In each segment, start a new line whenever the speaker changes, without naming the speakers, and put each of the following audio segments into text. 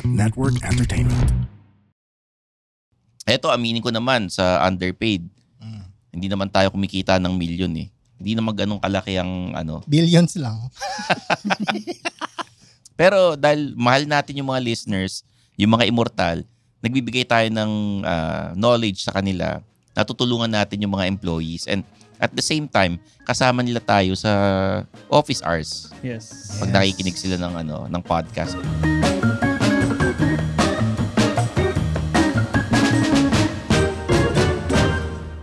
Pod Network Entertainment.
Eto, aminin ko naman sa underpaid. Hindi naman tayo kumikita ng milyon eh. Hindi naman ganun kalaki ang
Billions lang.
Pero dahil mahal natin yung mga listeners, yung mga immortal, nagbibigay tayo ng knowledge sa kanila. Natutulungan natin yung mga employees. And at the same time, kasama nila tayo sa office hours.
Yes.
Pag nakikinig sila ng podcast.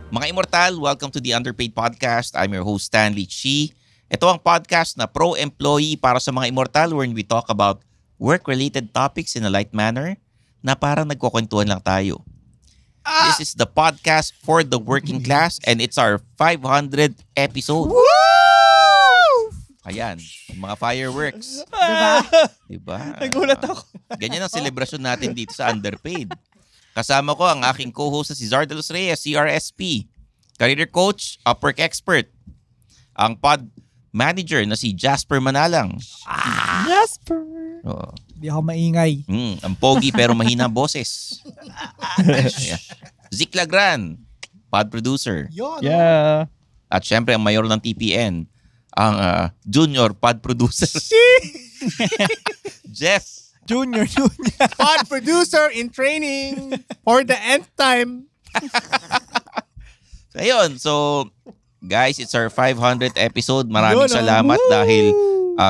Mga immortal, welcome to the Underpaid Podcast. I'm your host, Stanley Chi. Ito ang podcast na pro-employee para sa mga immortal wherein we talk about work-related topics in a light manner na parang nagkukwentuhan lang tayo. This is the podcast for the working class and it's our 500th episode.
Woo!
Ayan, mga fireworks. Diba?
Nagulat ako.
Ganyan ang selebrasyon natin dito sa Underpaid. Kasama ko ang aking co-host na si Zar de los Reyes, CRSP, career coach, Upwork expert, ang pod manager na si Jasper Manalang.
Jasper!
Oo.
Hindi ako maingay.
Ang pogi pero mahina ang boses. Yeah. Zik Lagran, pod producer.
Yun.
Yeah.
At syempre ang mayor ng TPN, ang junior pod producer. Jeff.
Junior.
Pod producer in training for the nth time.
So, ayun. So, guys, it's our 500th episode. Maraming
Yun,
salamat
woo!
dahil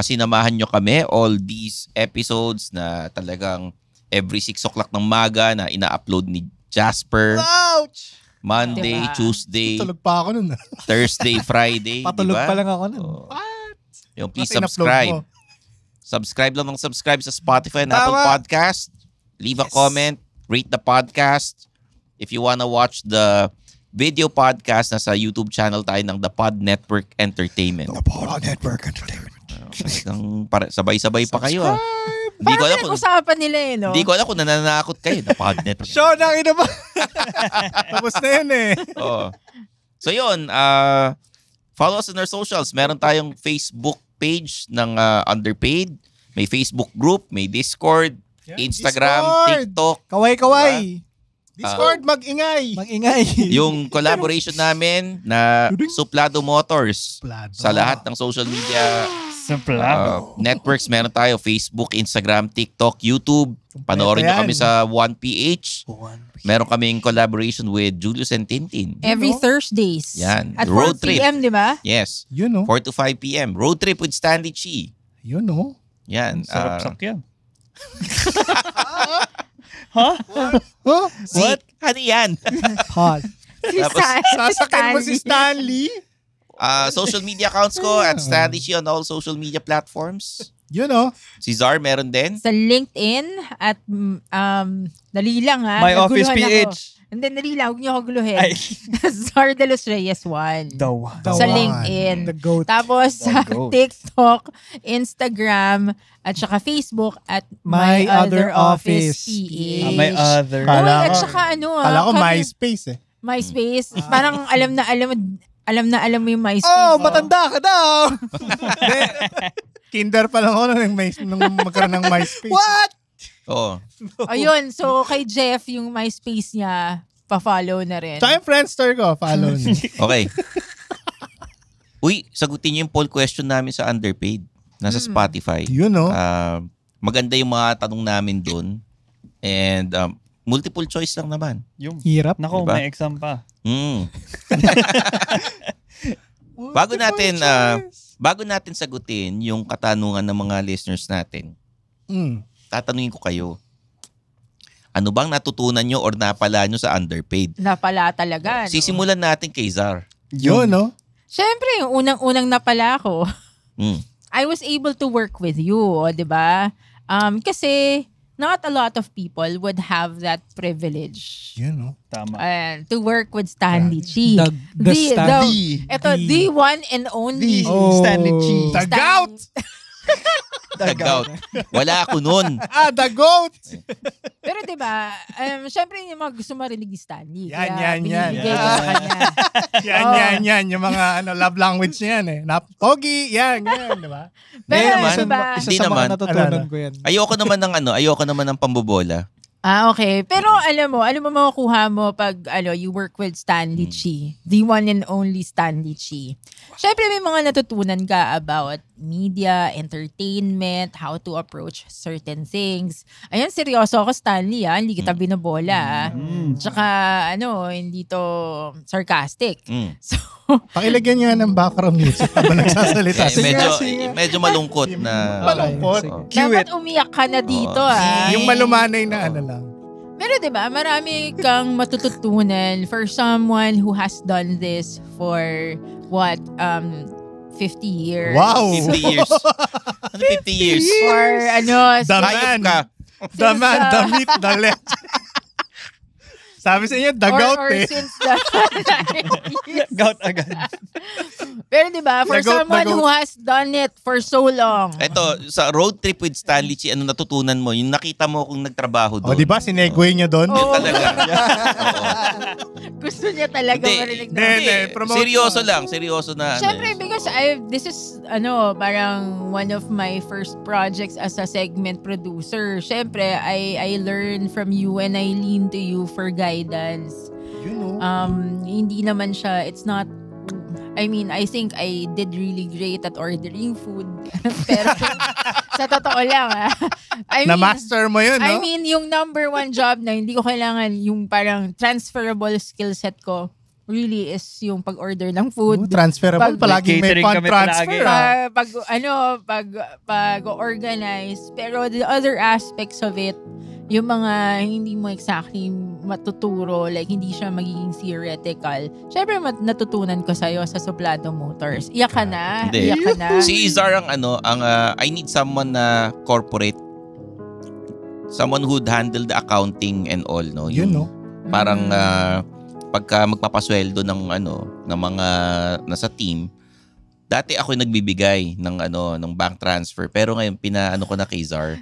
sinamahan nyo kami all these episodes na talagang every 6 o'clock ng maga na ina-upload ni Jasper.
Ouch!
Monday,
Diba?
Tuesday,
Tulog pa ako nun.
Thursday, Friday.
Patulog
diba?
pa lang ako nun.
Oh.
What?
Yung please
Ba't in-upload
subscribe.
mo?
Subscribe lang ng subscribe sa Spotify and
Tama.
Apple Podcast. Leave a comment. Rate the podcast. If you wanna watch the video podcast, nasa YouTube channel tayo ng The Pod Network Entertainment.
The Pod Network Entertainment.
Sabay-sabay pa kayo. Hindi ko
Parang
alam kung
usapan nila no?
hindi ko alam kung nananakot kayo. The Pod Network.
Show na ina ba? Tapos na yun eh.
Oo. So yun, follow us on our socials. Meron tayong Facebook page ng Underpaid. May Facebook group, may Discord, Instagram,
Discord.
TikTok.
Kaway-kaway.
Discord, mag-ingay.
Mag-ingay.
Yung collaboration namin na Suplado Motors sa lahat ng social media networks. Meron tayo Facebook, Instagram, TikTok, YouTube. Panoorin nyo kami sa 1PH. Meron kaming collaboration with Julius and Tintin.
Every Thursdays.
Yan.
At
Road
4
trip.
p.m., di ba?
Yes.
Yun no?
4 to 5 p.m. Road trip with Stanley Chi.
Yun no?
Yan.
Sarap-sak yan.
Huh?
What? Ano yan?
Hot.
Tapos,
Sasakyan mo si Stanley?
social media accounts ko at Stanley Chi on all social media platforms.
Yun no?
Si Zar meron din.
Sa LinkedIn at dali lang ha.
My
Naguluhan
office PH.
Ako. And then dali lang, huwag niyo ako guluhin.
Ay.
Zar de los Reyes 1.
The
Sa
one.
LinkedIn.
The goat.
Tapos sa
goat.
TikTok, Instagram, at saka Facebook at
My Other Office.
PH.
My other.
Kala
Uy, at
ko-
saka
Kala ko
kami-
MySpace eh.
MySpace. Parang alam na alam mo yung MySpace.
Oh, matanda ka daw! Hindi. Kinder pa lang ako nung magkaroon ng MySpace.
What?
Oo.
Ayun, so kay Jeff, yung MySpace niya, pa-follow na rin.
Tsaka yung Friendster ko, follow niyo.
Okay. Uy, sagutin niyo yung poll question namin sa Underpaid. Nasa Spotify.
Yun no?
Maganda yung mga tanong namin doon. And multiple choice lang naman.
Yung
Hirap.
Nako,
Diba?
may exam pa.
Bago natin sagutin yung katanungan ng mga listeners natin, tatanungin ko kayo. Ano bang natutunan nyo or napala nyo sa Underpaid?
Napala talaga. No?
Sisimulan natin kay Zar.
Yun no?
Siyempre, yung unang-unang napala ako, I was able to work with you, di ba? Kasi not a lot of people would have that privilege.
Yun no?
Tama.
To work with Stanley Chi.
The
the one and only.
Stanley Chi.
The gout!
The gout. Wala ako nun.
The goat!
Pero diba, syempre yung mga gusto marinig ni Stanley.
Yan.
Binibigay ko sa kanya.
Yan. Yung mga love language niya yan eh. Pogi, yan, diba?
Pero
naman.
diba,
Hindi
Isa sa
naman.
mga natutunan
Alala.
ko yan.
Ayoko naman ng pambobola.
okay. Pero alam mo makukuha mo pag you work with Stanley Chi. The one and only Stanley Chi. Syempre may mga natutunan ka about media, entertainment, how to approach certain things. Ayan, seryoso ako, Stanley, Hindi kita binobola, Tsaka, hindi to sarcastic. So,
Pakilagyan niya ng background music habang nagsasalita.
Medyo malungkot na.
Malungkot.
dapat umiyak ka na dito,
Yung malumanay na lang.
Pero diba, marami kang matututunan for someone who has done this for 50 years.
Wow!
50 years. Ano 50 years?
For
The
Hayop
man.
ka.
The man, the myth, the legend. Sabi sa inyo, the goat
or
eh.
since the
Gout agad.
Pero diba, for
The goat,
someone
the goat.
who has done it for so long.
Eto, sa road trip with Stanley Chi, ano natutunan mo? Yung nakita mo kung nagtrabaho doon.
O, di ba? Sinegue niya doon.
Oo.
Talaga.
Gusto niya talaga marinig na.
Hindi, promote
Seryoso na.
Siyempre, because this is, parang one of my first projects as a segment producer. Siyempre, I learn from you and I lean to you for guidance. Hindi naman siya, it's not, I think I did really great at ordering food. Pero, sa totoo lang,
Na-master mo yun, no?
I mean, yung number one job na hindi ko kailangan, yung parang transferable skill set ko, really is yung pag-order ng food.
Transferable. Palaging may
Catering
fund
kami
transfer.
Pag-organize. Pero the other aspects of it, yung mga hindi mo exactly matuturo, like hindi siya magiging theoretical. Syempre, natutunan ko sa'yo sa Suplado Motors. Iyak ka na.
Hindi.
Iyak ka na.
Si Izar I need someone na corporate. Someone who'd handle the accounting and all, no?
Yun, no?
Parang pagka magpapasweldo ng mga nasa team, dati ako yung nagbibigay ng bank transfer, pero ngayon pinaano ko na kay Zar.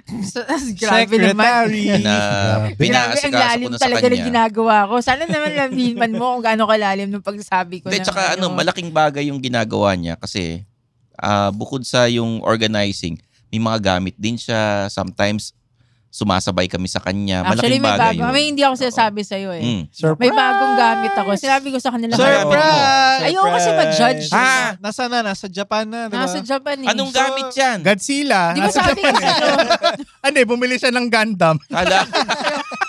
Grabe naman.
Grabe,
Ang
Pinaasikaso ko
lalim
na sa
talaga ng
kanya.
ginagawa ko. Sana naman lamin mo kung gaano kalalim ng pagsasabi ko.
Hindi,
ng
tsaka malaking bagay yung ginagawa niya kasi bukod sa yung organizing, may mga gamit din siya. Sometimes sumasabay kami sa kanya.
Actually,
Malaking
may
bagay
bago.
yun.
May hindi ako sinasabi sa'yo eh.
Surprise!
May bagong gamit ako. Sinabi ko sa kanila.
Surprise!
Ayoko kasi ma-judge.
Nasa Japan na, diba?
Nasa Japan eh.
Anong gamit yan?
Godzilla.
Di ba sabi ko sa'yo?
Hindi, bumili siya ng Gundam.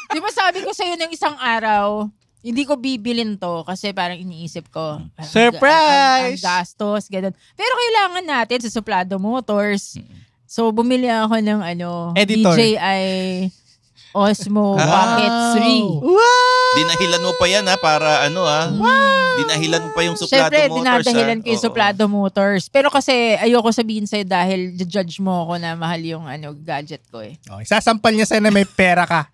Di ba sabi ko sa'yo ng isang araw, hindi ko bibilin to kasi parang iniisip ko. parang
Surprise!
Ang gastos, ganun. Pero kailangan natin sa Suplado Motors. So, bumili ako ng
Editor.
DJI Osmo Pocket 3.
Dinahilan mo pa yan para Dinahilan mo pa yung Suplado
Siyempre,
Motors.
dinadahilan ko yung
Oo.
Suplado Motors. Pero kasi ayoko sabihin sa'yo dahil judge mo ako na mahal yung gadget ko eh.
Okay, sasampal niya sa'yo na may pera ka.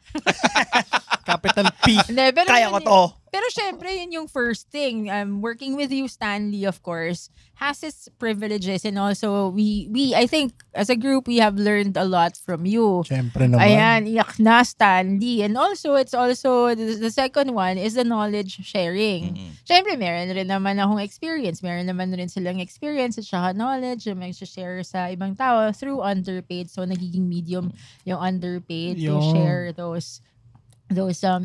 Capital P.
Hindi, pero
Kaya ko to.
Pero syempre, yun yung first thing. Working with you, Stanley, of course, has its privileges and also I think, as a group, we have learned a lot from you.
Siyempre naman.
Ayan, iyak na, Stanley. And also, it's also, the second one is the knowledge sharing. Siyempre, meron rin naman akong experience. Meron naman rin silang experience at saka knowledge na mag-share sa ibang tao through Underpaid. So, nagiging medium yung Underpaid to
Yung
share those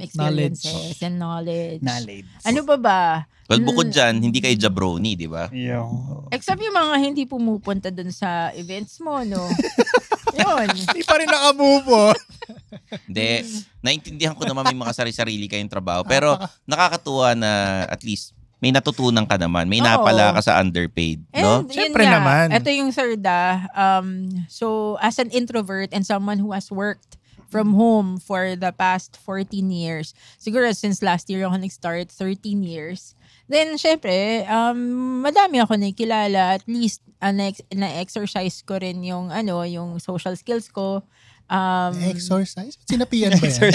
experiences and knowledge. Ano ba?
Well, bukod dyan, hindi kayo jabroni, di ba?
Except yung mga hindi pumupunta dun sa events mo, no? Yun.
Hindi pa rin nakamove on.
Hindi. Naintindihan ko naman may mga sarili-sarili kayong trabaho. Pero nakakatuwa na at least may natutunan ka naman. May napala ka sa Underpaid. No?
And
Siyempre
yun nga,
naman.
Ito yung third so, as an introvert and someone who has worked from home for the past 14 years, siguro since last year ako nag-start, 13 years, then syempre, madami ako nakikilala. At least, na-exercise ko rin yung social skills ko.
Exercise? Sinapian ba yan?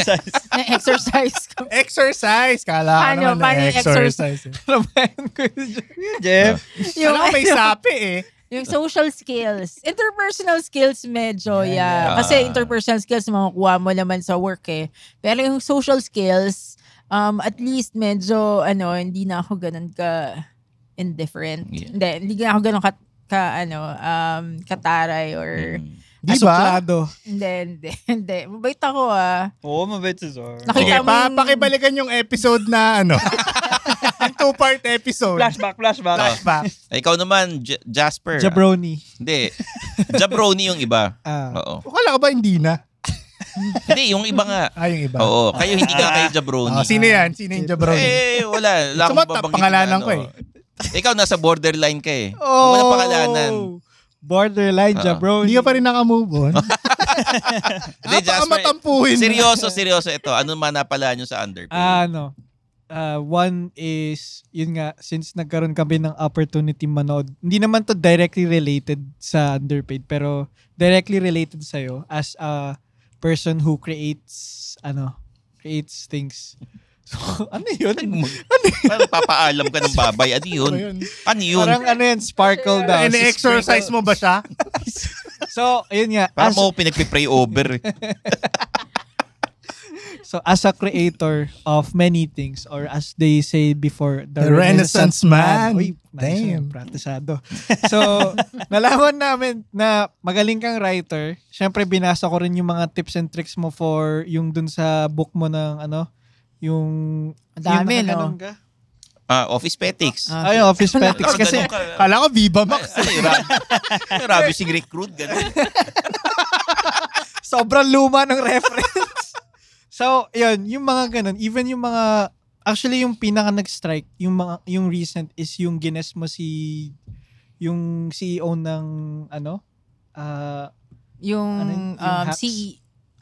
Na-exercise ko.
Exercise! Kala ka naman
paano
na
yung
exercise.
Jeff.
Alam ko may sapi eh.
Yung social skills. Interpersonal skills medyo,
Yeah.
Kasi interpersonal skills makukuha mo naman sa work eh. Pero yung social skills, at least medyo, hindi na ako ganun ka indifferent.
Yeah.
Hindi na ako ganun kataray or...
Di ba?
Asuplado.
Hindi. Mabait ako
Oo, mabait si Zor.
Sige,
Nakita mo yung-
pakibalikan yung episode na yung 2-part episode.
Flashback.
Flashback.
Ikaw naman, Jasper.
Jabroni.
Hindi. Jabroni yung iba. Oo.
Akala ko ba hindi na?
Hindi, yung iba nga.
Yung iba.
Oo. Kayo hindi nga kayo Jabroni.
Sino yan? Sino yung Jabroni?
Wala. Wala akong
Sumat,
babanggitin
pangalanan
na
ko eh.
Ikaw nasa borderline ka eh. Huwag mo na pangalanan.
Borderline, Jabroni.
Hindi ka pa rin nakamove on.
Hindi, Jasper.
Matampuhin.
Seryoso ito. Ano man napala nyo sa underpay?
One is, yun nga, since nagkaroon kami ng opportunity manood, hindi naman to directly related sa underpaid, pero directly related sa'yo as a person who creates things. So, ano yun?
Parang papaalam ka ng babay. Ano yun? Ano yun?
Parang sparkle daw.
Ini-exercise mo ba siya?
So, ayun nga.
Parang mo pinagpipray over.
So, as a creator of many things, or as they say before,
The Renaissance man.
Uy, nice
Damn.
yun, praktisado. So, nalaman namin na magaling kang writer. Siyempre, binasa ko rin yung mga tips and tricks mo for yung dun sa book mo ng yung...
Dami,
yung
no?
nakaganon ka.
Office Petics.
Ay, Office Petics. Kasi,
Kala ko Viva Max.
Rabising recruit. Ganun.
sobrang luma ng reference. So, yun, yung mga ganun, even yung mga, actually yung pinaka nag-strike, yung recent is yung gines mo yung CEO ng,
yung
hacks?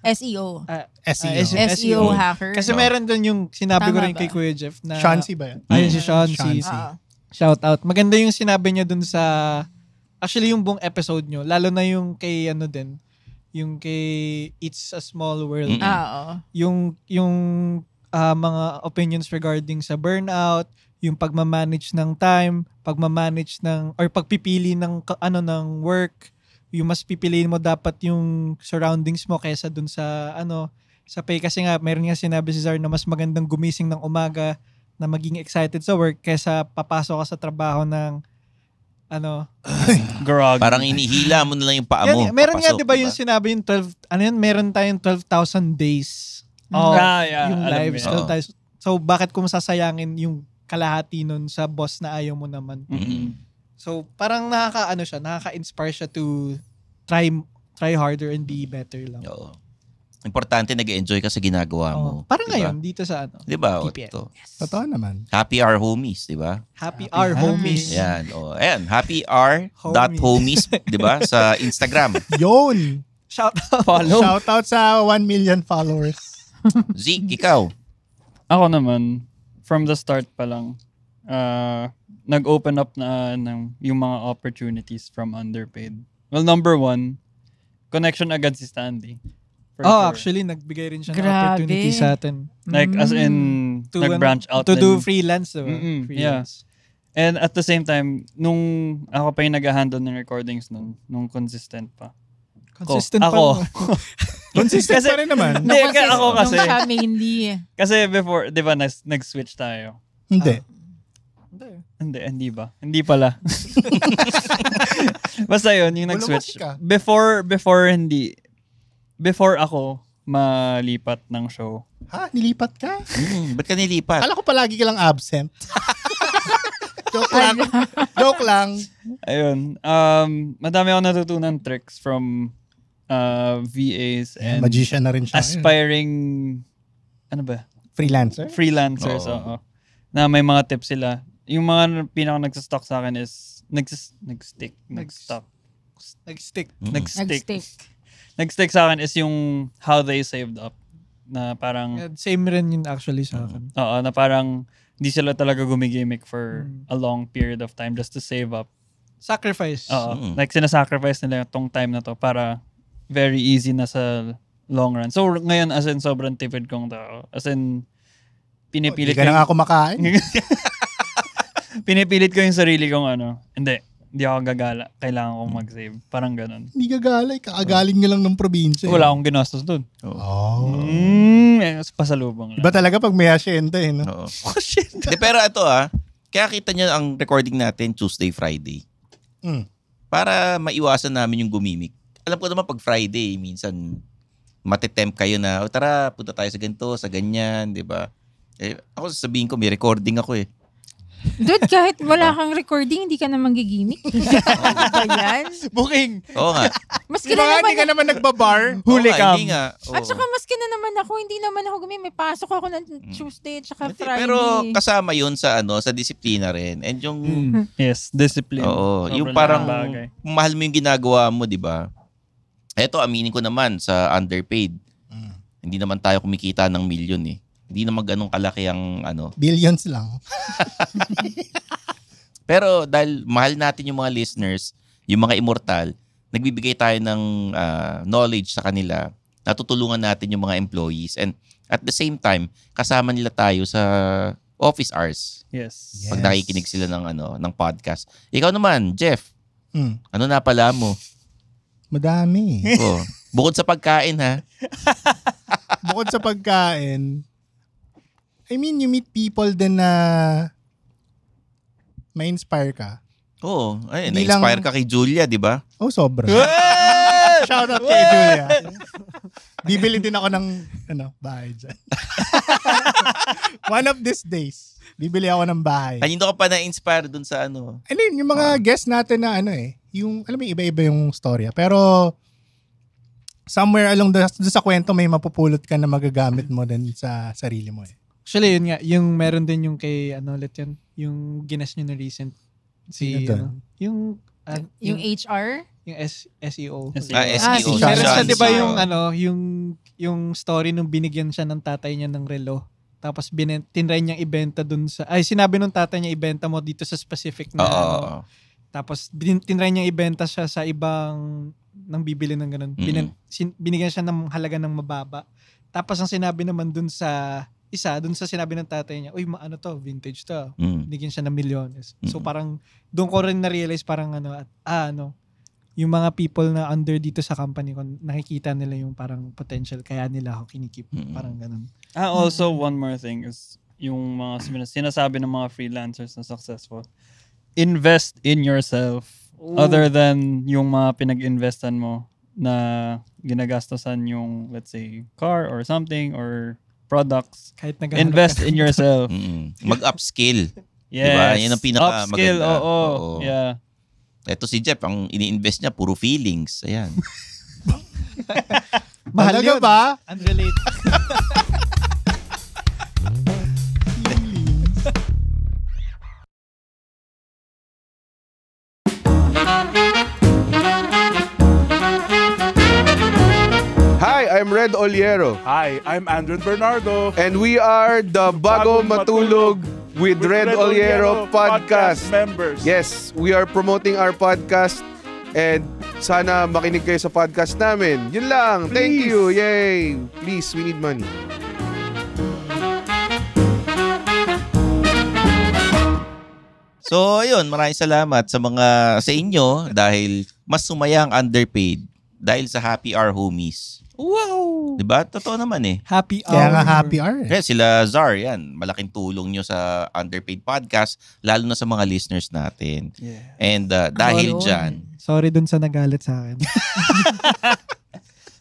SEO.
SEO.
SEO hacker.
Kasi meron doon yung sinabi ko
Tama
rin
ba?
kay Kuya Jeff na,
Shansi ba yan?
ayun si Shansi.
Shansi.
Shout out. Maganda yung sinabi niya dun sa, actually yung buong episode nyo, lalo na yung kay yung kay It's a Small World.
Mm-mm.
Yung mga opinions regarding sa burnout, yung pagmamanage ng time, or pagpipili ng work, yung mas pipiliin mo dapat yung surroundings mo kaysa dun sa sa pay. Kasi nga meron nga sinabi si Zar na mas magandang gumising ng umaga na maging excited sa work kaysa papasok ka sa trabaho ng
Grog.
Parang inihila mo na lang yung paa mo.
meron nga
papasok,
'di ba yung sinabi yung 12 meron tayong 12,000 days of
Yeah,
yung
alam
lives.
ko yan.
So bakit kung sasayangin yung kalahati nun sa boss na ayaw mo naman?
Mm-mm.
So parang nakaka-inspire siya to try harder and be better lang.
Oo. Importante nag-enjoy ka sa ginagawa mo.
Parang
Diba?
ngayon dito sa
Diba?
TPN.
Ito.
Totoo naman.
Happy Hour Homies, diba?
Happy our homies.
Yan. Ayan. Happy Hour.homies, diba? Sa Instagram.
Yun.
Shout out.
Follow.
Shout out sa 1 million followers.
Zeke, ikaw.
Ako naman, from the start pa lang, nag-open up na yung mga opportunities from underpaid. Well, number one, connection agad si Stanley. For sure.
Actually, nagbigay rin siya ng
Grabe.
opportunity sa atin.
Like, as in, nag-branch out.
To
din.
do freelance, diba?
Yeah. And at the same time, nung ako pa yung nag-handle ng recordings nung consistent pa.
Consistent
Ako.
pa.
Consistent
Kasi-
pa rin naman.
Hindi, ako kasi.
Nung siya mainly.
Kasi before, di ba, nag-switch tayo.
Hindi.
Hindi ba? Hindi pala. Basta yun, yung nag-switch.
ka.
Before ako malipat ng show.
Ha? Nilipat ka?
Ba't ka nilipat?
Kala ko palagi ka lang absent. Joke lang. Joke lang.
Ayun. Madami ako natutunan tricks from VAs and
Magician na rin siya.
aspiring
Freelancer?
freelancers.
Oo.
Oo. Na may mga tips sila. Yung mga pinaka nagsastock sa akin is nag-stick.
Nag-stick.
Nag-stick sa akin is yung how they saved up. Na parang,
Same rin yun actually sa akin.
oo, na parang hindi sila talaga gumigimik for a long period of time just to save up.
Sacrifice.
Oo. Like, sinasacrifice nila tong time na to para very easy na sa long run. So, ngayon, as in, sobrang tipid kong tao. As in,
Hindi
pinipilit
ka na nga kumakain.
pinipilit ko yung sarili kong hindi. hindi ako gagala. Kailangan kong mag-save. Parang ganun.
Hindi gagalay. Kakagaling nga lang ng probinsya.
Wala akong ginastos dun.
Oh.
Pasalubong lang.
Iba talaga pag may asyenda eh, no?
Oo. Pero ito kaya kita nyo ang recording natin Tuesday, Friday.
Mm.
Para maiwasan namin yung gumimik. Alam ko naman pag Friday, minsan matitempt kayo na, tara, punta tayo sa ganito, sa ganyan, di ba? Ako sasabihin ko, may recording ako eh.
Dude, kahit wala kang recording, hindi ka naman gigimik. Ba yan?
Booking!
Oo nga.
Maski
Diba
na
hindi ka
naman,
naman nagbabar?
Huli
Oo nga,
cam.
hindi nga. Oo.
at saka maski na naman ako, hindi naman ako gumimik. May pasok ako ng Tuesday at saka
Hindi,
Friday.
pero kasama yun sa sa disiplina rin. And yung
Yes, discipline.
oo,
Sobrang
yung parang
bagay.
mahal mo yung ginagawa mo, 'di ba? Eto, aminin ko naman sa underpaid. Hindi naman tayo kumikita ng milyon eh. Hindi naman ganun kalaki ang
Billions lang.
Pero dahil mahal natin yung mga listeners, yung mga immortal, nagbibigay tayo ng knowledge sa kanila. Natutulungan natin yung mga employees. And at the same time, kasama nila tayo sa office hours.
Yes.
Yes.
Pag nakikinig sila ng podcast. Ikaw naman, Jeff, ano na pala mo?
Madami.
Oh, bukod sa pagkain ha.
Bukod sa pagkain, I mean, you meet people din na ma-inspire ka.
Oo,
Hindi
na-inspire
lang-
ka kay Julia, di ba?
Oh, sobra. Shout out kay Julia. Bibili din ako ng bahay dyan. One of these days, bibili ako ng bahay.
Kanino ka pa na-inspire dun sa
I mean, yung mga guests natin na yung, alam mo, iba-iba yung storya. Pero, somewhere along doon sa kwento, may mapupulot ka na magagamit mo din sa sarili mo eh.
Actually, yun nga. Yung meron din yung kay, ulit yun? Yung ginas nyo na recent.
Sino doon?
Yung
HR?
yung SEO.
SEO.
SEO.
si
Meron
Sean.
siya, di ba,
Sean.
yung story nung binigyan siya ng tatay niya ng relo. Tapos tinry niyang ibenta dun sa, sinabi nung tatay niya, ibenta mo dito sa specific na,
Oo.
Tapos tinry niyang ibenta siya sa ibang nang bibili ng ganun. Binigyan siya ng halaga ng mababa. Tapos ang sinabi naman dun sa sinabi ng tatay niya, uy, vintage to. Binigyan siya ng milyones. So parang, doon ko rin na-realize parang yung mga people na under dito sa company ko, nakikita nila yung parang potential, kaya nila ako kinikip. Parang ganun.
Also, one more thing is, yung mga sinasabi ng mga freelancers na successful, invest in yourself. Other than yung mga pinag-investan mo na ginagastosan yung, let's say, car or something or products.
Kahit naghahanap
Invest
ka-
in yourself.
Mag-upskill.
Yes.
Diba? Yan ang pinaka-maganda.
Upskill, oo.
Oo.
Yeah.
Eto si Jeff, ang ini-invest niya, puro feelings. Ayan.
Mahal
Talaga
yun.
ba?
Unrelated.
Hi, I'm Red Oliero.
Hi, I'm Andrew Bernardo.
And we are the Bago Matulog with Red Oliero podcast.
members.
Yes, we are promoting our podcast and sana makinig kayo sa podcast namin. Yun lang. Thank you. Yay. Please, we need money.
So, ayun, maraming salamat sa inyo dahil mas sumaya ang underpaid dahil sa Happy Hour homies.
Wow!
Diba? Totoo naman eh.
Happy hour.
Kaya nga happy hour.
Kaya sila Zar, yan, malaking tulong nyo sa underpaid podcast, lalo na sa mga listeners natin.
Yeah.
And dahil
Ayun.
dyan,
Sorry dun sa nagalit sa akin.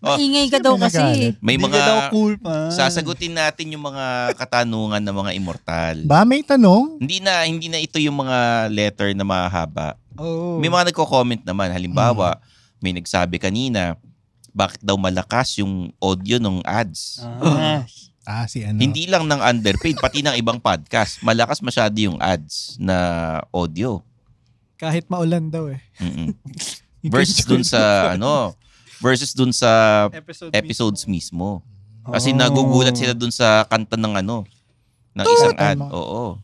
Maingay ka daw kasi.
may
Hindi ka daw
mga
cool pa.
sasagutin natin yung mga katanungan ng mga immortal.
Ba, may tanong?
Hindi na ito yung mga letter na mahaba.
Oh.
May mga nagko-comment naman. Halimbawa, may nagsabi kanina, bakit daw malakas yung audio ng ads?
Si ano?
Hindi lang ng underpaid, pati ng ibang podcast. Malakas masyado yung ads na audio.
Kahit maulan daw eh.
Mm-mm. Versus dun sa episodes mismo. Kasi nagugulat sila dun sa kanta ng ng isang ad.
Tama.
Oo.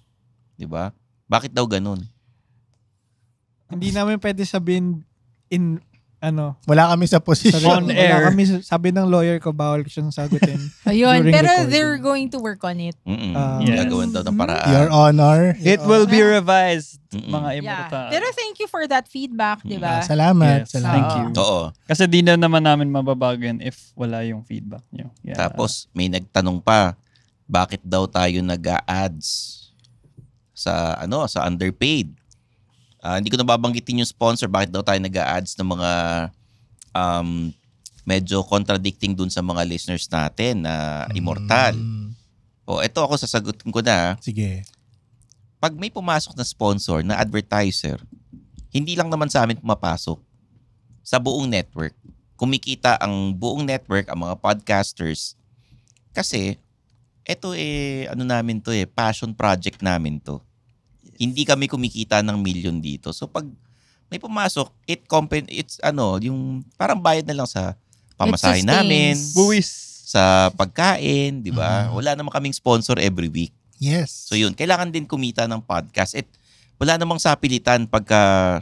'Di ba? Bakit daw ganun?
Hindi namin pwede sabihin
Wala kami sa posisyon.
On air.
Sabi ng lawyer ko, bawal ko siyang sagutin.
Ayun,
During
pero
recording.
they're going to work on it.
Yes.
Gagawin daw ng paraan.
Your Honor.
It will be revised,
Mm-mm.
mga
Yeah.
immortal.
Pero thank you for that feedback, di ba?
Salamat.
Yes,
Salamat.
thank you.
Oo.
Kasi di na naman namin mababago yan if wala yung feedback nyo. Yeah.
Tapos may nagtanong pa, bakit daw tayo nag-a-ads sa sa underpaid? Hindi ko nababanggitin yung sponsor, bakit daw tayo nag-a-ads ng mga medyo contradicting dun sa mga listeners natin na immortal. O ito ako sasagutin ko na.
Sige.
Pag may pumasok na sponsor, na advertiser, hindi lang naman sa amin pumapasok. Sa buong network. Kumikita ang buong network, ang mga podcasters. Kasi, ito namin to passion project namin to. Hindi kami kumikita ng million dito. So pag may pumasok, it's yung parang bayad na lang sa pamasahe
It sustains.
namin,
Buwis.
sa pagkain, di ba? Wala naman kaming sponsor every week.
Yes.
So yun, kailangan din kumita ng podcast. Wala namang sapilitan pagka,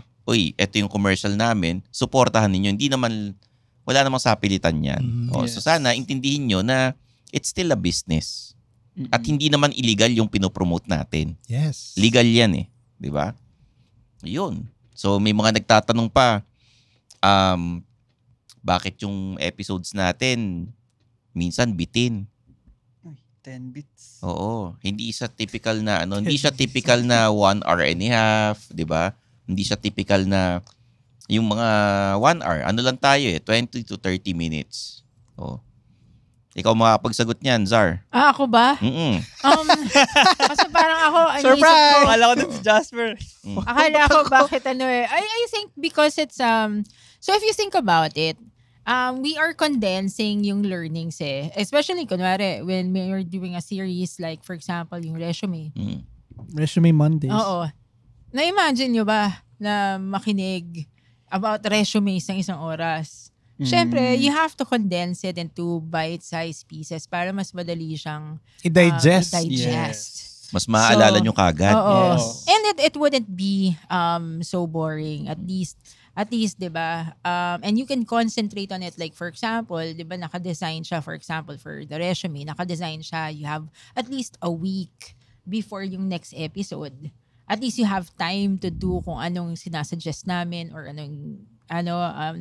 eto yung commercial namin, suportahan ninyo. Wala namang sapilitan yan. So sana intindihin nyo na it's still a business. At hindi naman illegal yung pinopromote natin.
Yes.
Legal yan di ba? Yun. So may mga nagtatanong pa, bakit yung episodes natin minsan bitin?
10 bits.
Oo, hindi siya typical na hindi siya typical na 1 hour and a half, 'di ba? Hindi siya typical na yung mga 1 hour. Ano lang tayo 20 to 30 minutes. Oh. Ikaw makakapagsagot niyan, Zar.
Ako ba? Kasi parang ako,
Surprise!
Akala ko na si Jasper.
Akala ko bakit I think because it's so if you think about it, we are condensing yung learnings especially kunwari when we're doing a series like for example yung resume.
Resume Mondays.
Oo. Na-imagine nyo ba na makinig about resumes ng isang oras? Siyempre, you have to condense it into bite-sized pieces para mas madali siyang
I-digest.
Mas maaalala nyo kagad.
Oo.
Yes.
And it wouldn't be so boring. At least 'di ba? And you can concentrate on it, like for example, 'di ba naka-design siya for example for the resume, naka-design siya, you have at least a week before yung next episode. At least you have time to do kung anong sinasuggest namin or anong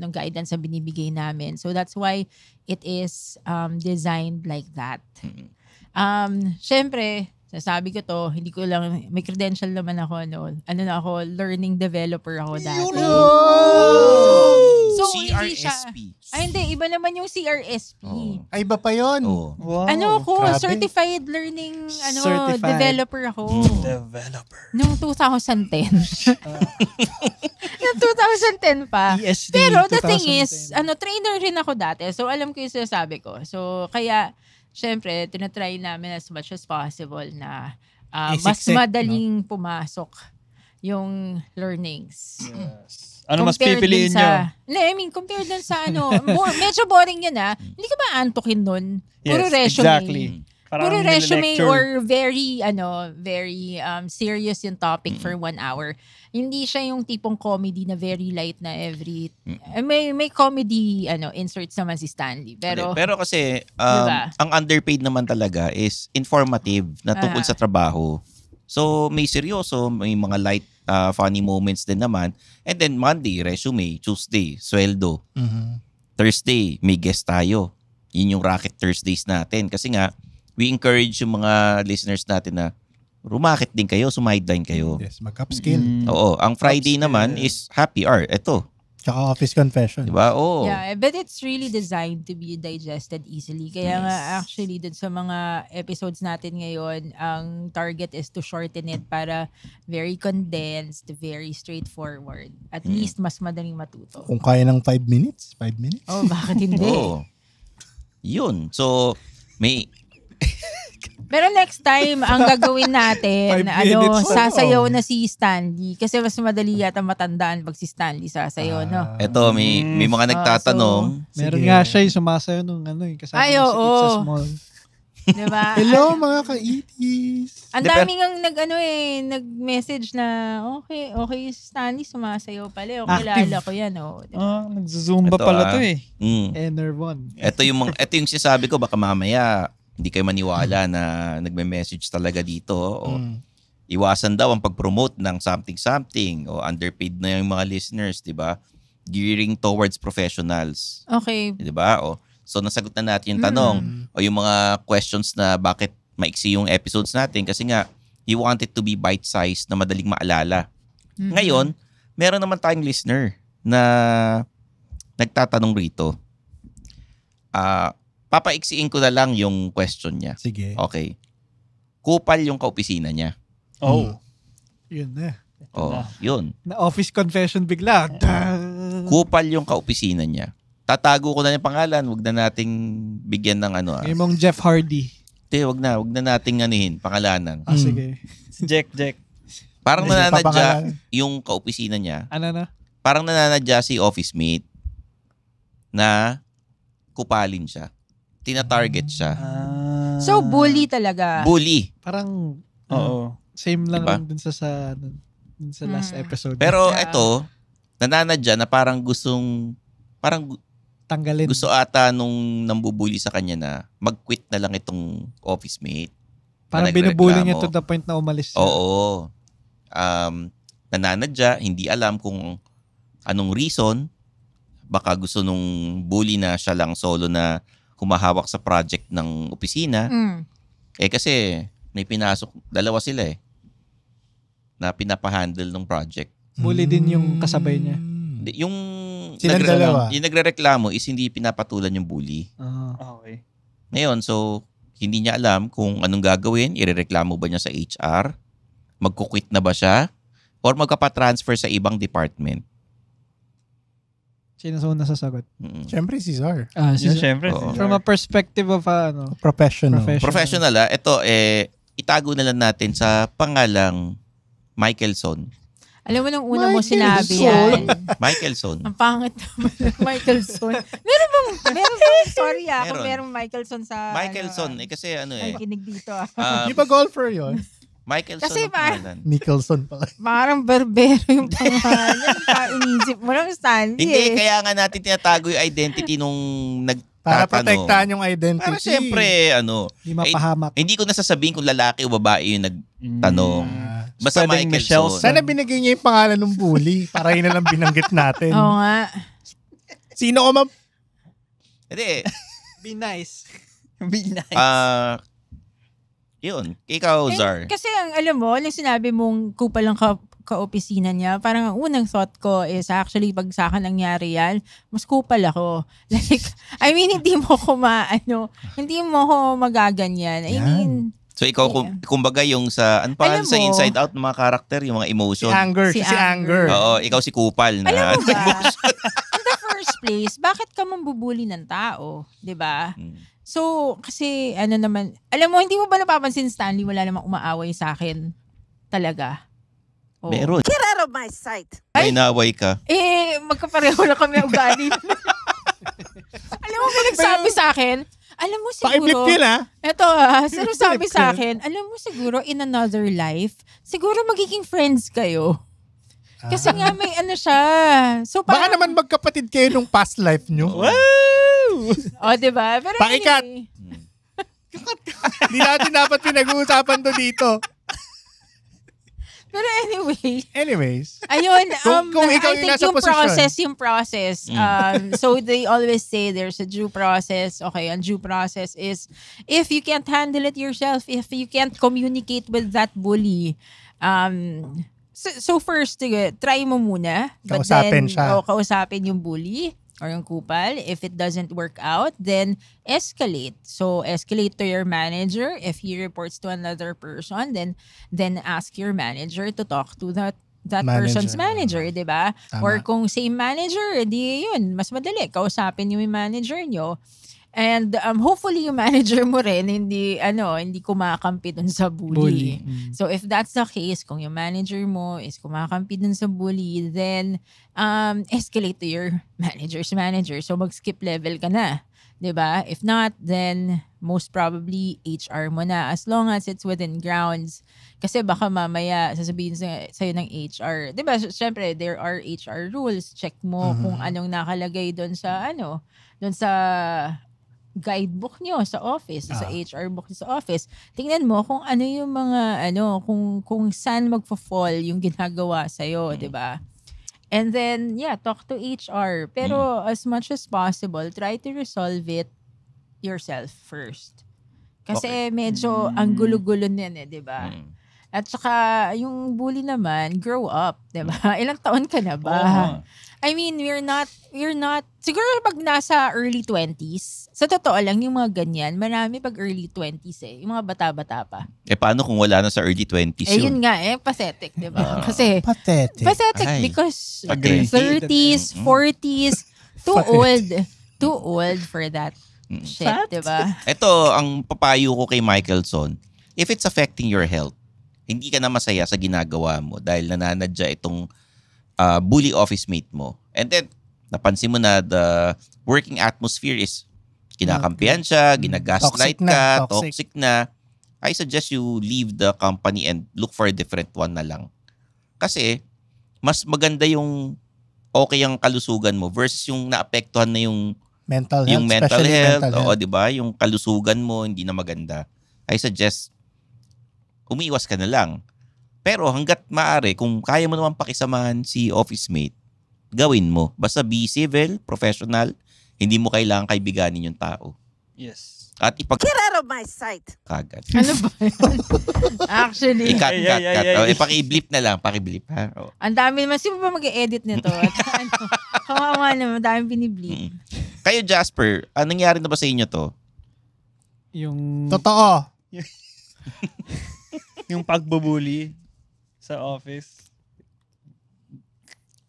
guidance na binibigay namin. So that's why it is designed like that. Syempre, sasabi ko to, hindi ko lang, may credential naman ako learning developer ako dati. So, hindi siya,
CRSP.
hindi, iba naman yung CRSP.
Ay, iba pa yun.
Oh.
Wow.
Grabe.
Certified learning,
Certified.
developer ako.
Developer.
Noong 2010. Noong 2010 pa.
ESD
Pero the thing
2010.
is, trainer rin ako dati. So, alam ko yung sinasabi ko. So, kaya, syempre, tinatry namin as much as possible na mas
Isiksik,
madaling pumasok yung learnings.
Yes. Ano mas
Compared
pipiliin
dun
nyo?
compared dun sa medyo boring yun Hindi ka ba antukin nun? Puro
Yes,
resume.
exactly. Parang
Puro resume
nile-lecture.
or very serious yung topic for 1 hour. Hindi siya yung tipong comedy na very light na every may comedy inserts naman si Stanley. Pero
Kasi
Diba?
ang underpaid naman talaga is informative na tungkol sa trabaho. So may seryoso, may mga light funny moments din naman. And then Monday, resume. Tuesday, sweldo. Thursday, may guest tayo. Yun yung Rocket Thursdays natin. Kasi nga, we encourage yung mga listeners natin na rumakit din kayo, sumideline kayo.
Yes, mag-upskill.
Oo, ang Friday naman is happy hour. Ito,
Tsaka office confession.
di ba? Oo.
yeah, but it's really designed to be digested easily. Kaya nga actually dun sa mga episodes natin ngayon, ang target is to shorten it para very condensed, very straightforward. At least mas madaling matuto.
Kung kaya ng 5 minutes, 5 minutes.
Oh, bakit hindi?
Oo. Yun. So, may
Pero next time, ang gagawin natin,
5 minutes.
sasayaw na si Stanley. Kasi mas madali yata matandaan pag si Stanley sasayaw, no?
Eto, may mga nagtatanong.
Meron
Sige.
nga siya yung sumasayo nung kasama
Ay,
niya
oo.
It's a Small.
Diba?
Hello mga ka-itis.
Ang
Di, pero-
daming ang nag-message na, okay, Stanley, sumasayaw pala. Okay,
Active.
lala ko yan. Oh. Diba?
Nagzuzumba
Ito,
pala to eh.
Enervon.
Ito yung sinasabi ko, baka mamaya hindi kayo maniwala na nagme-message talaga dito. O iwasan daw ang pag-promote ng something-something o underpaid na yung mga listeners, di ba? Gearing towards professionals.
Okay.
Di ba? O, so nasagot na natin yung tanong o yung mga questions na bakit maiksi yung episodes natin kasi nga you want it to be bite-sized na madaling maalala. Ngayon, meron naman tayong listener na nagtatanong rito. Papaiksiin ko na lang yung question niya.
Sige.
Okay. Kupal yung kaopisina niya.
Oh.
Yun na.
Oh, yun.
Na office confession bigla.
Kupal yung kaopisina niya. Tatago ko na yung pangalan, wag na nating bigyan ng ano.
Ngayon mong Jeff Hardy.
Wag na nating anihin, pangalanan.
Sige.
Jack.
Parang
Hindi
nananadya
papangalan.
yung kaopisina niya.
Ano na?
Parang nananadya si office mate na kupalin siya. Tina-target siya.
So, bully talaga.
Bully.
Parang
Oo.
same lang
Diba?
rin dun sa last episode.
Pero
Yeah.
ito, nananadya na parang
tanggalin.
gusto ata nung nambubuli sa kanya na mag-quit na lang itong office mate.
Parang
na
binubuli niya
nagreklamo.
to the point na umalis siya.
Oo. Nananadya, hindi alam kung anong reason. Baka gusto nung bully na siya lang solo na humahawak sa project ng opisina. Kasi may pinasok, dalawa sila na pinapahandle ng project.
Bully din yung kasabay niya.
Yung
Silang dalawa.
yung nagrereklamo is hindi pinapatulan yung bully.
Okay.
Ngayon, so hindi niya alam kung anong gagawin. Irereklamo ba niya sa HR? Magkukwit na ba siya? Or magpapatransfer sa ibang department?
Sino sa una sasagot?
Siyempre si Zar.
Siyempre.
Oo.
From a perspective of
Professional.
Professional ito itago na lang natin sa pangalang Michelson.
Alam mo nung una mo
Michelson.
sinabi yan.
Michelson.
Ang pangit naman ng Michelson. Meron bang, sorry kung merong Michelson sa...
Michelson, kasi
Ay, kinig dito
Di ba golfer yun?
Michelson
Kasi
ang pangalan.
Michelson pala.
Parang barbero yung pangalan. Inisip mo lang, Stanley.
Hindi, kaya nga natin tinatago yung identity nung
Para
nagtatanong.
protektahan yung identity.
Para syempre,
Hindi mapahamak.
hindi ko nasasabihin kung lalaki o babae yung nagtanong. Basta
Pwedeng
Michelson.
Michelson.
Sana binigay niya yung pangalan ng bully para yun na lang binanggit natin.
Oo nga.
Sino ko
Hindi.
Be nice.
Be nice.
Yun. Ikaw, Zar.
Kasi alam mo, nung sinabi mong kupal lang ka-opisina niya, parang ang unang thought ko is actually pag sa akin nangyari yan, mas kupal ako. Like, I mean, hindi mo ko hindi mo ko magaganyan. I mean,
So ikaw, kumbaga yung sa, ano pa,
Alam
sa
mo,
Inside Out ng mga karakter, yung mga emotion.
Si Anger.
Oo, ikaw si Kupal na.
alam mo ba, in the first place, bakit ka mambubuli ng tao? 'Di ba? So, kasi naman, alam mo, hindi mo ba napapansin, Stanley, wala namang umaaway sa akin talaga. Oh.
Meron.
Get out of my sight.
May naway ka.
Magkapareho lang kami ang ugali. Alam mo, may nagsabi sa akin, alam mo
Pakiblit
siguro,
yun
eto sino sabi sa akin, alam mo siguro in another life, siguro magiging friends kayo. Kasi nga may siya. So,
Baka naman magkapatid kayo nung past life nyo.
diba? Pero
Pakikat.
anyway,
Hindi natin dapat pinag-uusapan to dito.
Pero
Anyways.
ayun,
Kung ikaw
I
yung
think
nasa posisyon.
yung process. So they always say there's a due process. Okay, ang due process is if you can't handle it yourself, if you can't communicate with that bully, so first, try mo muna. But
Kausapin
then,
siya.
Kausapin yung bully or yung kupal. If it doesn't work out, then escalate. So, escalate to your manager. If he reports to another person, then ask your manager to talk to that person's manager, di ba?
Tama.
Or kung same manager, di yun, mas madali. Kausapin yung manager nyo. And hopefully yung manager mo rin hindi kumakampi dun sa bully. So if that's the case, kung yung manager mo is kumakampi dun sa bully, then escalate to your manager's manager. So mag-skip level ka na. 'Diba? If not, then most probably HR mo na. As long as it's within grounds. Kasi baka mamaya sasabihin sa'yo ng HR. 'Diba? Siyempre, there are HR rules. Check mo kung anong nakalagay doon sa doon sa guidebook nyo sa office, sa HR book nyo sa office. Tingnan mo kung ano yung mga kung saan magfo-fall yung ginagawa sa'yo, 'di ba? And then, talk to HR. Pero as much as possible, try to resolve it yourself first. Kasi medyo ang gulo-gulo niyan di ba? At saka, yung bully naman, grow up, di ba? Ilang taon ka na ba? I mean, we're not, siguro pag nasa early 20s, sa totoo lang, yung mga ganyan, marami pag early 20s yung mga bata-bata pa.
Paano kung wala na sa early 20s yun?
Yun nga pathetic, di ba? Kasi,
Pathetic.
Ay.
because
Agree.
30s, 40s, too old for that shit, di ba?
Ito, ang papayo ko kay Michelson, if it's affecting your health, hindi ka na masaya sa ginagawa mo dahil nananadya itong bully office mate mo. And then, napansin mo na the working atmosphere is kinakampihan siya, ginagaslight ka, toxic na. I suggest you leave the company and look for a different one na lang. Kasi, mas maganda yung okay ang kalusugan mo versus yung naapektuhan na yung
mental health.
yung mental
especially
health.
mental health.
Oo, di ba? Yung kalusugan mo, hindi na maganda. I suggest, umiiwas ka na lang. Pero hanggat maaari, kung kaya mo naman pakisamahan si office mate, gawin mo. Basta be civil, professional, hindi mo kailangan kaibiganin yung tao.
Yes.
At
Get out of my sight!
Kagad.
Ano ba yan? Actually,
I-cut.
Ay.
Paki-blip na lang. Paki-blip, ha? Oh.
ang dami naman. Sino ba mag-edit nito? At kawawa naman, dami biniblip.
Kayo, Jasper, nangyari na ba sa inyo to?
Yung
Totoo.
Yung pagbubuli sa office.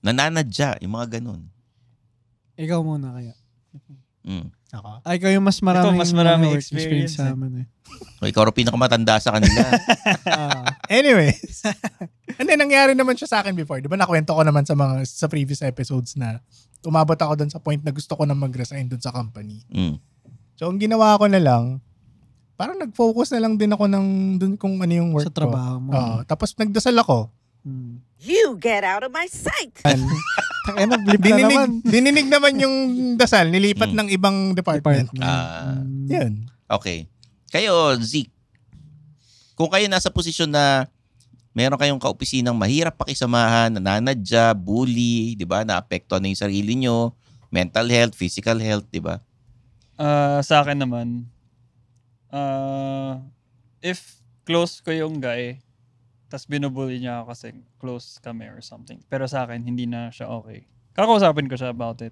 Nananadya, yung mga ganun.
ikaw muna kaya.
Ako.
Ikaw yung mas maraming,
mas maraming
work
experience,
sa amin
O, ikaw rin pinakamatanda sa kanila.
Anyways. And then, nangyari naman siya sa akin before. Di ba nakwento ko naman sa previous episodes na umabot ako dun sa point na gusto ko na mag-resign dun sa company. So, ang ginawa ko na lang, parang nag-focus na lang din ako dun kung ano yung work
Sa trabaho mo.
Oo. Tapos nagdasal ako.
You get out of my sight!
Nag-blip na naman.
Dininig naman yung dasal. Nilipat ng ibang department. Yun.
Okay. Kayo, Zeke, kung kayo nasa posisyon na meron kayong kaopisinang mahirap pakisamahan, nananadya, bully, di ba? Naapektuhan na yung sarili nyo, mental health, physical health, di ba?
Sa akin naman, if close ko yung guy, tas binubully niya ako kasi close kami or something. Pero sa akin, hindi na siya okay. Kakausapin ko siya about it.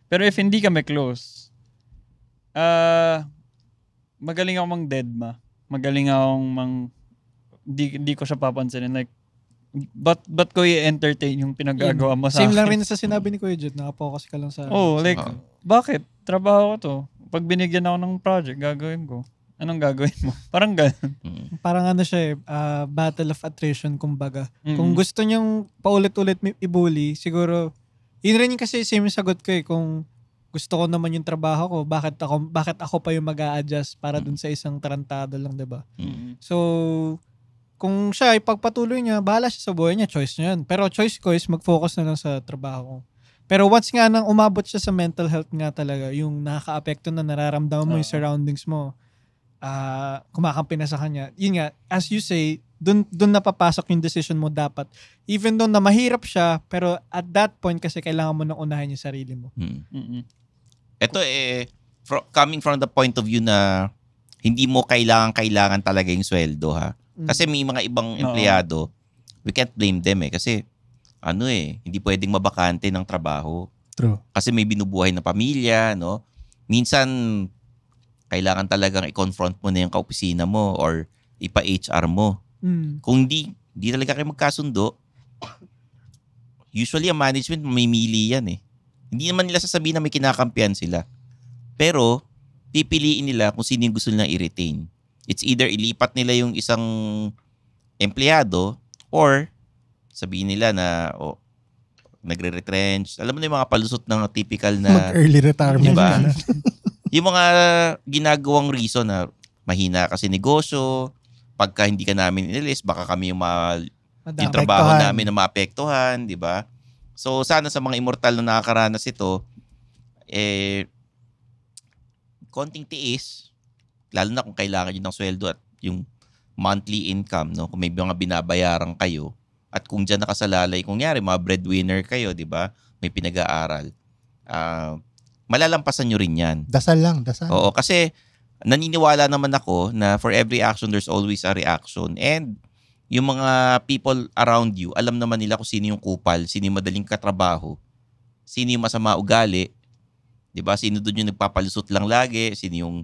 Pero if hindi kami close, magaling ako mang deadma. Magaling akong di ko siya papansinin. Like, ba't ko i-entertain yung pinagagawa mo sa
Same
akin?
lang rin sa sinabi ni Kuya Jud. Nakapokus ka lang sa...
Bakit? Trabaho ko to. Pag binigyan ako ng project, gagawin ko. Anong gagawin mo? Parang ganun.
Parang ano siya battle of attrition kumbaga. Kung gusto niyong paulit-ulit i-bully, siguro, yun rin yung kasi same yung sagot ko kung gusto ko naman yung trabaho ko, bakit ako pa yung mag-a-adjust para dun sa isang tarantado lang, diba? So, kung siya ipagpatuloy niya, bahala siya sa buhay niya, choice niya yun. Pero choice ko is mag-focus na lang sa trabaho ko. Pero once nga nang umabot siya sa mental health nga talaga, yung nakaka-apekto na nararamdaman mo yung surroundings mo, kumakampi na sa kanya. Yun nga, as you say, dun napapasok yung decision mo dapat. Even though na mahirap siya, pero at that point kasi kailangan mo nang unahin yung sarili mo.
Ito coming from the point of view na hindi mo kailangan talaga yung sweldo, ha? Kasi may mga ibang empleyado, we can't blame them kasi hindi pwedeng mabakante ng trabaho.
True.
Kasi may binubuhay na pamilya, no? Minsan, kailangan talagang i-confront mo na yung kaopisina mo or ipa-HR mo. Kung di talaga kayo magkasundo, usually ang management mamimili yan. Hindi naman nila sasabihin na may kinakampihan sila. Pero, pipiliin nila kung sino yung gusto nilang i-retain. It's either ilipat nila yung isang empleyado or sabihin nila na nagre-retrench. Alam mo na yung mga palusot ng typical na...
Mag-early retirement.
Diba? Yung mga ginagawang reason na mahina kasi negosyo, pagka hindi ka namin inilis, baka kami yung yung trabaho namin na maapektuhan, di ba? So sana sa mga immortal na nakakaranas ito, konting tiis, lalo na kung kailangan nyo ng sweldo at yung monthly income, no? Kung may mga binabayaran kayo, at kung dyan nakasalalay, kung nyari, mga breadwinner kayo, di ba? May pinag-aaral. Malalampasan nyo rin yan.
Dasal lang, dasal.
Oo, kasi naniniwala naman ako na for every action, there's always a reaction. And yung mga people around you, alam naman nila kung sino yung kupal, sino yung madaling katrabaho, sino yung masama ugali, di ba? Sino doon yung nagpapalusot lang lagi, sino yung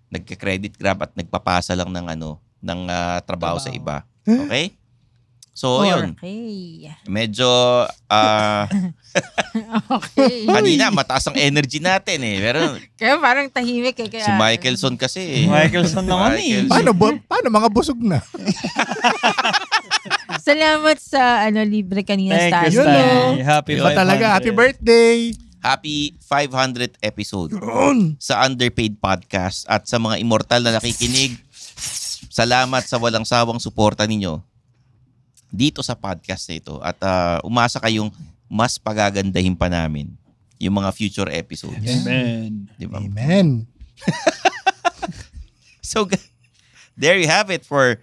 nagka-credit grab at nagpapasa lang ng trabaho sa iba. Okay? So, yun.
Okay.
Medyo,
Okay.
kanina, mataas ang energy natin eh. Pero
Kaya parang tahimik eh. Kaya,
si Michelson kasi eh.
Michelson naman eh.
Paano mga busog na?
Salamat sa libre kanina,
Thank
Stan.
you, Stan. Happy
Iba
500.
talaga, happy birthday!
Happy 500th episode sa Underpaid Podcast. At sa mga immortal na nakikinig, salamat sa walang sawang suporta ninyo dito sa podcast na ito. At umasa kayong mas pagagandahin pa namin yung mga future episodes.
Amen.
Diba?
Amen.
So, there you have it for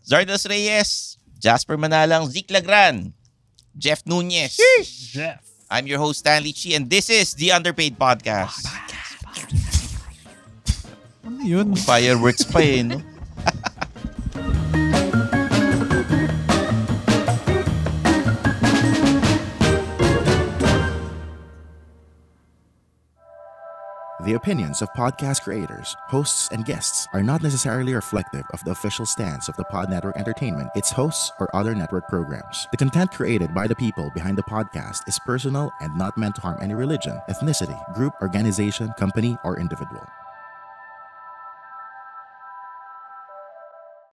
Zardos Reyes, Jasper Manalang, Zeke Lagran, Jeff Nunez.
Jeff.
I'm your host, Stanley Chi, and this is the Underpaid Podcast.
Ano yun?
Fireworks pa eh, no?
The opinions of podcast creators, hosts, and guests are not necessarily reflective of the official stance of the Pod Network Entertainment, its hosts, or other network programs. The content created by the people behind the podcast is personal and not meant to harm any religion, ethnicity, group, organization, company, or individual.